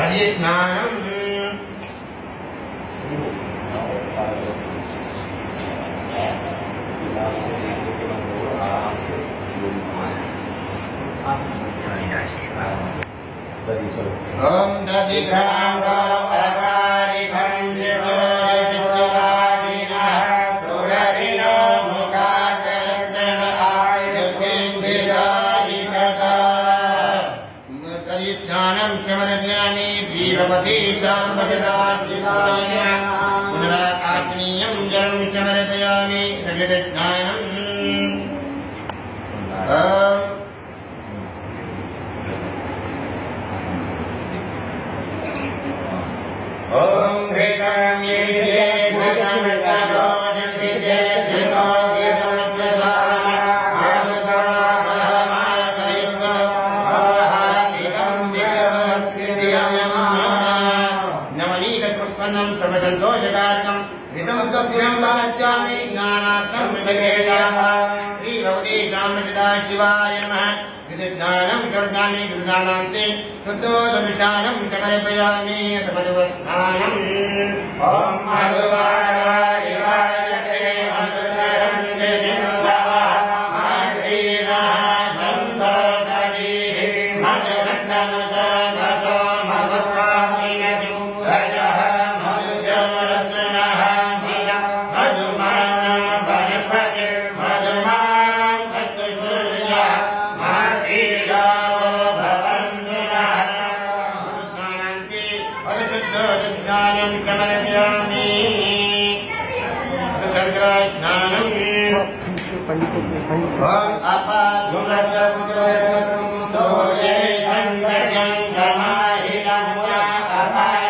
स्नानम ओम दधिघ्रांडो अकारिखं जिषोरशिक्षकादिना सुरविनो मुखाकर्षण आयुर्गेन्द्रियादिकथा तदिस्नानं समर्पयामि वीरपति साम्बशदा शिवाय पुनरात्मनीयं जलं समर्पयामि रजतस्नानम् ओम घृतं येजे घृतं सदो जन्मिते जितो घृतं स्वधान आमदामहमातयुष्म आहातिकं विश्वस्त्रियं नवनीतकृत्पन्नं सर्वसन्तोषकारकं घृतं तुभ्यं दास्यामि ज्ञानार्थं मृतकेदाः श्रीभगवती साम्बशिदा शिवाय नमः स्नानं सर्वकामि दुर्गानान्ते शुद्धोदविशानं समर्पयामि तपस्नानम् ॐ मधुवाराय वाजते मधुररन्ते सिन्धवः माद्रीरः सन्तोषदीः मधुरत्नमुदगसो मधुत्वामिनतु रजः मधुजोरसनः मधुमान वनस्पतिर्मधुमान् तत्तुसूर्यः स्नानं समर्पयामि स्नानम् ओम अपाद्युमसमुद्रं